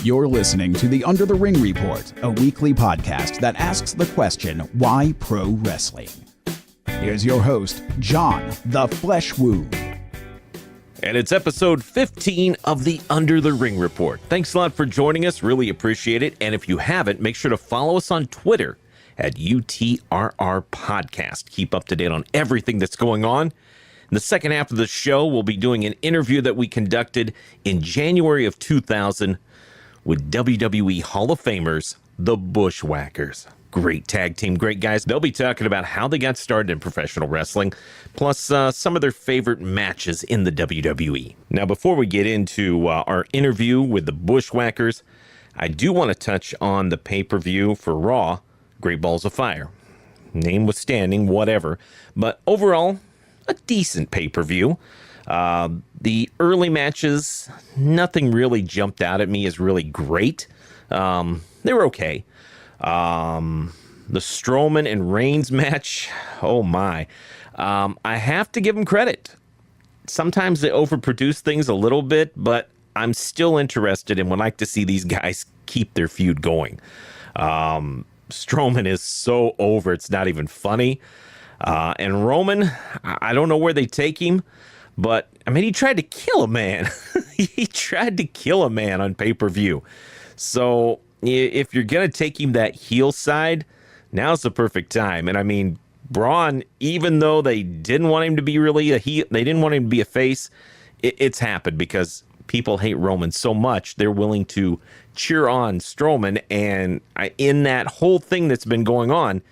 You're listening to the Under the Ring Report, a weekly podcast that asks the question, why pro wrestling? Here's your host, John the Flesh Wound. And it's episode 15 of the Under the Ring Report. Thanks a lot for joining us. Really appreciate it. And if you haven't, make sure to follow us on Twitter at UTRR Podcast. Keep up to date on everything that's going on. In the second half of the show, we'll be doing an interview that we conducted in January of 2000 with WWE Hall of Famers, the Bushwhackers. Great tag team, great guys. They'll be talking about how they got started in professional wrestling, plus some of their favorite matches in the WWE. Now, before we get into our interview with the Bushwhackers, I do want to touch on the pay-per-view for Raw, Great Balls of Fire. Notwithstanding, whatever. But overall, a decent pay-per-view. The early matches, nothing really jumped out at me as really great. They were okay. The Strowman and Reigns match, oh my. I have to give them credit. Sometimes they overproduce things a little bit, but I'm still interested and would like to see these guys keep their feud going. Strowman is so over, it's not even funny. And Roman, I don't know where they take him, but I mean, he tried to kill a man. He tried to kill a man on pay-per-view. So if you're going to take him that heel side, now's the perfect time. And I mean, Braun, even though they didn't want him to be really a heel, they didn't want him to be a face, it's happened because people hate Roman so much, they're willing to cheer on Strowman. And in that whole thing that's been going on,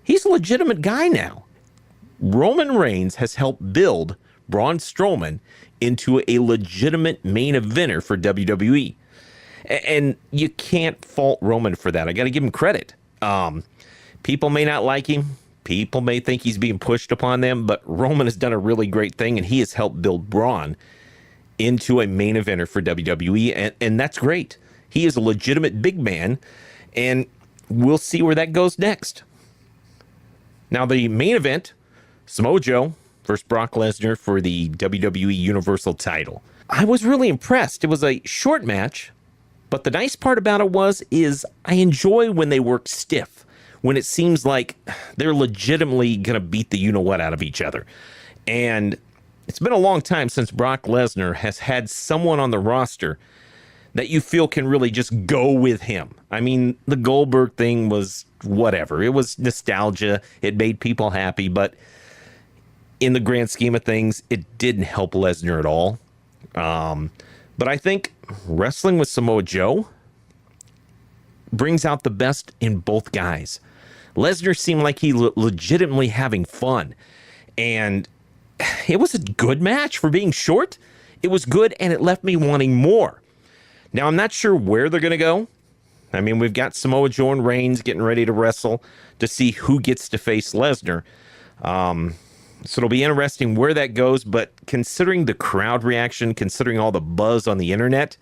he's a legitimate guy now. Roman Reigns has helped build Braun Strowman into a legitimate main eventer for WWE. And you can't fault Roman for that. I got to give him credit. People may not like him. People may think he's being pushed upon them, but Roman has done a really great thing, and he has helped build Braun into a main eventer for WWE, and that's great. He is a legitimate big man, and we'll see where that goes next. Now, the main event, Samoa Joe versus Brock Lesnar for the WWE Universal title. I was really impressed. It was a short match, but the nice part about it is I enjoy when they work stiff, when it seems like they're legitimately going to beat the you-know-what out of each other. And it's been a long time since Brock Lesnar has had someone on the roster that you feel can really just go with him. I mean, the Goldberg thing was whatever. It was nostalgia. It made people happy, but in the grand scheme of things, it didn't help Lesnar at all. But I think wrestling with Samoa Joe brings out the best in both guys. Lesnar seemed like he legitimately having fun. And it was a good match for being short. It was good, and it left me wanting more. Now, I'm not sure where they're going to go. I mean, we've got Samoa Joe and Reigns getting ready to wrestle to see who gets to face Lesnar. So it'll be interesting where that goes, but considering the crowd reaction, considering all the buzz on the internet,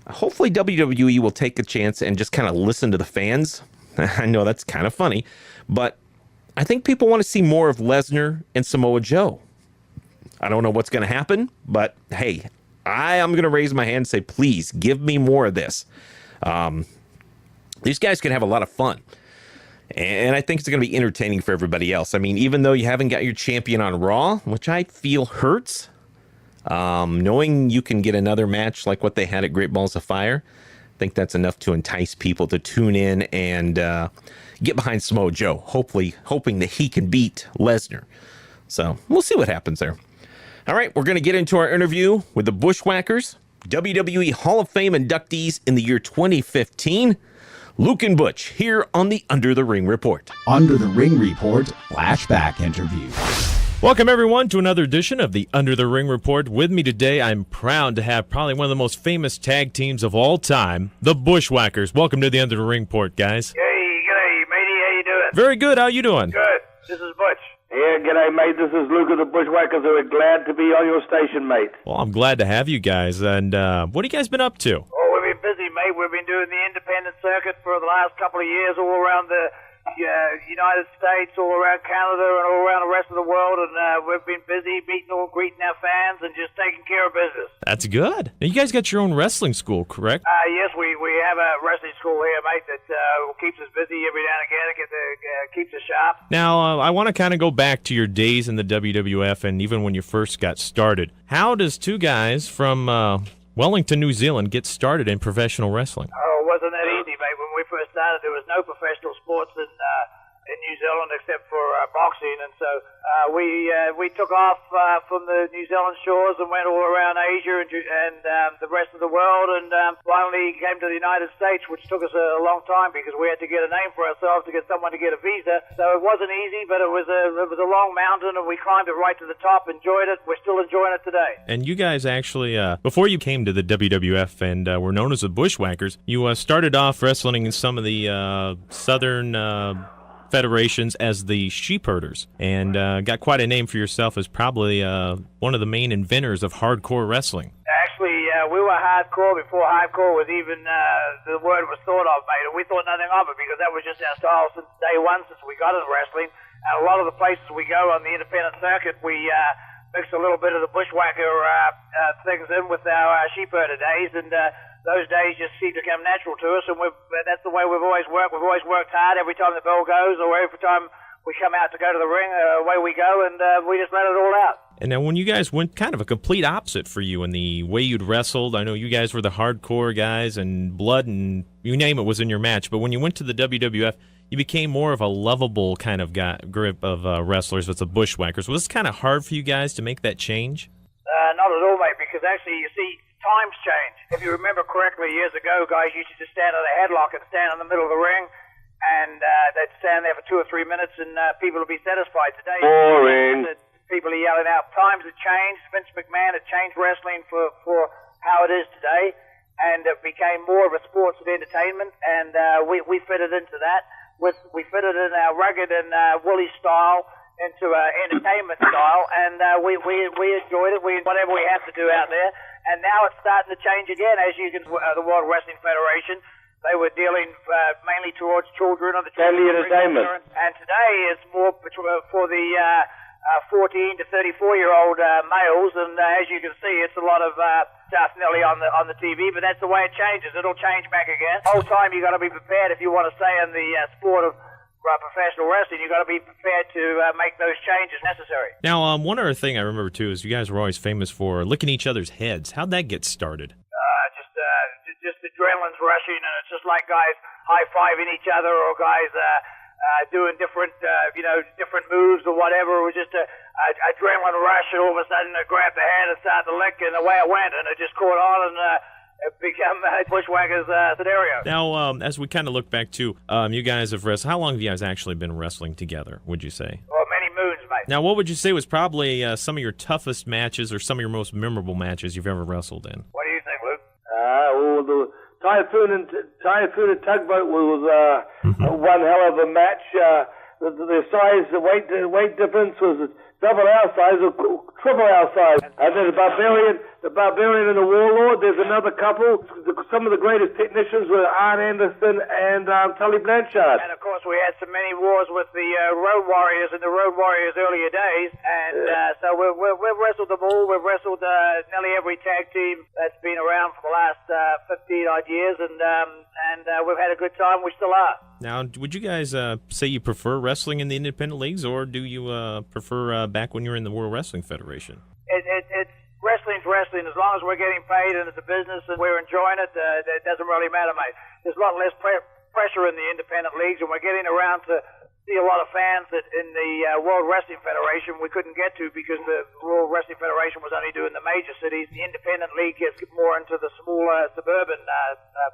hopefully WWE will take a chance and just kind of listen to the fans. I know that's kind of funny, but I think people want to see more of Lesnar and Samoa Joe. I don't know what's going to happen, but hey, I am going to raise my hand and say, please give me more of this. These guys can have a lot of fun. And I think it's going to be entertaining for everybody else. I mean, even though you haven't got your champion on Raw, which I feel hurts, knowing you can get another match like what they had at Great Balls of Fire, I think that's enough to entice people to tune in and get behind Samoa Joe, hoping that he can beat Lesnar. So we'll see what happens there. All right, we're going to get into our interview with the Bushwhackers, WWE Hall of Fame inductees in the year 2015. Luke and Butch here on the Under the Ring Report. Under the Ring Report flashback interview. Welcome, everyone, to another edition of the Under the Ring Report. With me today, I'm proud to have probably one of the most famous tag teams of all time, the Bushwhackers. Welcome to the Under the Ring Report, guys. Hey, g'day, matey. How you doing? Very good. How you doing? Good. This is Butch. Yeah, g'day, mate. This is Luke of the Bushwhackers. We're glad to be on your station, mate. Well, I'm glad to have you guys. And what have you guys been up to? Oh, we've been busy, mate. We've been doing the independent circuit for the last couple of years all around the United States, all around Canada, and all around the rest of the world, and we've been busy greeting our fans and just taking care of business. That's good. Now, you guys got your own wrestling school, correct? Yes, we have a wrestling school here, mate, that keeps us busy every now and again. Keeps us sharp. Now, I want to kind of go back to your days in the WWF and even when you first got started. How does two guys from Wellington, New Zealand get started in professional wrestling? Oh, it wasn't that easy, mate. When we first started, there was no professional sports in New Zealand except for boxing, and so we took off from the New Zealand shores and went all around Asia and the rest of the world, and finally came to the United States, which took us a long time because we had to get a name for ourselves to get someone to get a visa. So it wasn't easy, but it was a long mountain, and we climbed it right to the top. Enjoyed it. We're still enjoying it today. And you guys actually, before you came to the WWF and were known as the Bushwhackers, you started off wrestling in some of the southern federations as the Sheepherders, and got quite a name for yourself as probably one of the main inventors of hardcore wrestling. Actually, we were hardcore before hardcore was even the word was thought of, mate, and we thought nothing of it because that was just our style since day one, since we got into wrestling. And a lot of the places we go on the independent circuit, we mix a little bit of the Bushwhacker things in with our Sheepherder days, and those days just seem to come natural to us, and that's the way we've always worked. We've always worked hard every time the bell goes, or every time we come out to go to the ring, away we go, and we just let it all out. And now when you guys went kind of a complete opposite for you in the way you'd wrestled, I know you guys were the hardcore guys, and blood and you name it was in your match, but when you went to the WWF, you became more of a lovable kind of grip of wrestlers with the Bushwhackers. Was this kind of hard for you guys to make that change? Not at all, mate, because actually, you see, times change. If you remember correctly, years ago, guys used to just stand on a headlock and stand in the middle of the ring, and they'd stand there for 2 or 3 minutes, and people would be satisfied. Today, boring. People are yelling out. Times have changed. Vince McMahon had changed wrestling for how it is today, and it became more of a sports and entertainment, and we fitted into that. We fitted in our rugged and woolly style into entertainment style, and we enjoyed it. We whatever we have to do out there, and now it's starting to change again. As you can, the World Wrestling Federation, they were dealing mainly towards children of the family entertainment, and today it's more for the 14 to 34-year-old males, and as you can see, it's a lot of stuff nearly on the TV. But that's the way it changes. It'll change back again. The whole time you got to be prepared if you want to stay in the sport of professional wrestling. You got to be prepared to make those changes necessary. Now, one other thing I remember too is you guys were always famous for licking each other's heads. How'd that get started? Just adrenaline's rushing, and it's just like guys high-fiving each other, or guys doing different moves or whatever. It was just a adrenaline rush, and all of a sudden I grabbed the hand and started to lick, and away I went, and it just caught on, and it became a Bushwhackers scenario. Now, as we kind of look back to, you guys have wrestled. How long have you guys actually been wrestling together, would you say? Well, many moons, mate. Now, what would you say was probably some of your toughest matches or some of your most memorable matches you've ever wrestled in? What do you think, Luke? The Typhoon and Tugboat was one hell of a match. The size, the weight difference was double our size or triple our size. And then the Barbarian and the Warlord. There's another couple. Some of the greatest technicians were Arn Anderson and Tully Blanchard. And of course, we had so many wars with the Road Warriors in the Road Warriors' earlier days. And so we've wrestled them all. We've wrestled nearly every tag team that's been around for the last 15 odd years, and we've had a good time. We still are. Now, would you guys say you prefer wrestling in the independent leagues, or do you prefer back when you were in the World Wrestling Federation? It's wrestling's wrestling. As long as we're getting paid and it's a business and we're enjoying it, it doesn't really matter, mate. There's a lot less pressure in the independent leagues, and we're getting around to see a lot of fans that in the World Wrestling Federation we couldn't get to because the World Wrestling Federation was only doing the major cities. The independent league gets more into the smaller suburban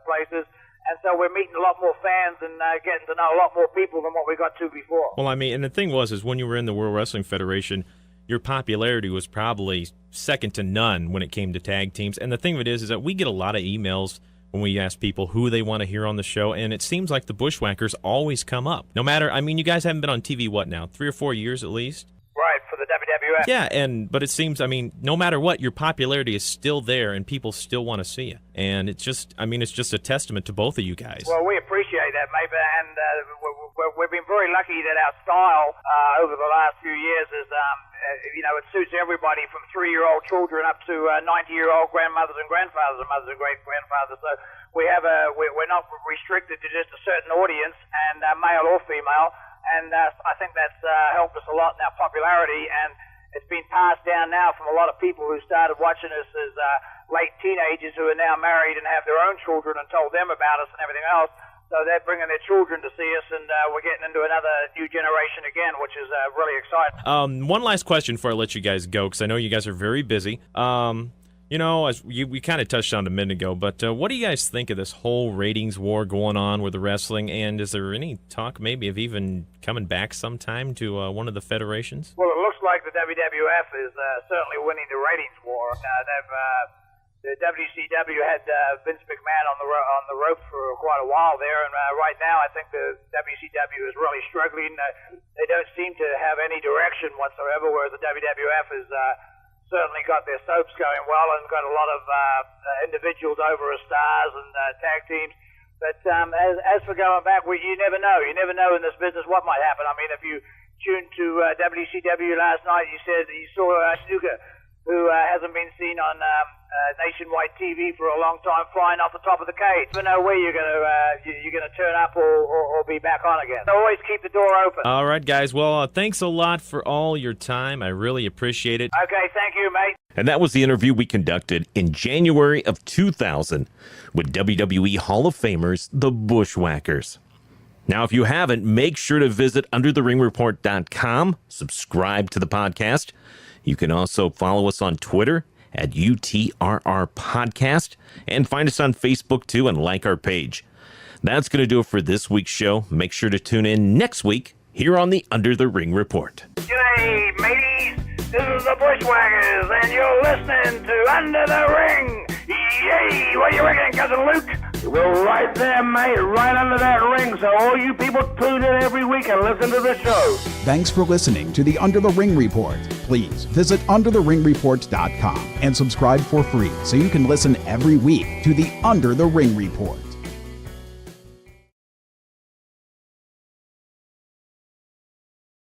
places. And so we're meeting a lot more fans and getting to know a lot more people than what we got to before. Well, I mean, and the thing was, is when you were in the World Wrestling Federation, your popularity was probably second to none when it came to tag teams. And the thing of it is that we get a lot of emails when we ask people who they want to hear on the show, and it seems like the Bushwhackers always come up. No matter, I mean, you guys haven't been on TV, what now, 3 or 4 years at least? Right, for the WWE. WWF. Yeah, but it seems, I mean, no matter what, your popularity is still there and people still want to see you. And it's just a testament to both of you guys. Well, we appreciate that, mate, and we've been very lucky that our style over the last few years is, it suits everybody from 3-year-old children up to 90-year-old grandmothers and grandfathers and mothers and great-grandfathers. So we're not restricted to just a certain audience, and male or female. And I think that's helped us a lot in our popularity, and it's been passed down now from a lot of people who started watching us as late teenagers who are now married and have their own children and told them about us and everything else. So they're bringing their children to see us, and we're getting into another new generation again, which is really exciting. One last question before I let you guys go, because I know you guys are very busy. As we kind of touched on a minute ago, but what do you guys think of this whole ratings war going on with the wrestling? And is there any talk maybe of even coming back sometime to one of the federations? Well, it looks like the WWF is certainly winning the ratings war. The WCW had Vince McMahon on the ropes for quite a while there, and right now I think the WCW is really struggling. They don't seem to have any direction whatsoever, whereas the WWF is certainly got their soaps going well and got a lot of individuals over as stars and tag teams. But as for going back, you never know. You never know in this business what might happen. I mean, if you tuned to WCW last night, you said you saw Snuka, who hasn't been seen on nationwide TV for a long time, flying off the top of the cage. You never know where you're gonna turn up or be back on again. So always keep the door open. All right, guys. Well, thanks a lot for all your time. I really appreciate it. Okay, thank you, mate. And that was the interview we conducted in January of 2000 with WWE Hall of Famers, the Bushwhackers. Now, if you haven't, make sure to visit undertheringreport.com, subscribe to the podcast. You can also follow us on Twitter at UTRR Podcast, and find us on Facebook too and like our page. That's going to do it for this week's show. Make sure to tune in next week here on the Under the Ring Report. G'day, mateys. This is the Bushwhackers, and you're listening to Under the Ring. Yay! What do you reckon, Cousin Luke? We're right there, mate, right under that ring. So all you people tune in every week and listen to the show. Thanks for listening to the Under the Ring Report. Please visit undertheringreport.com and subscribe for free so you can listen every week to the Under the Ring Report.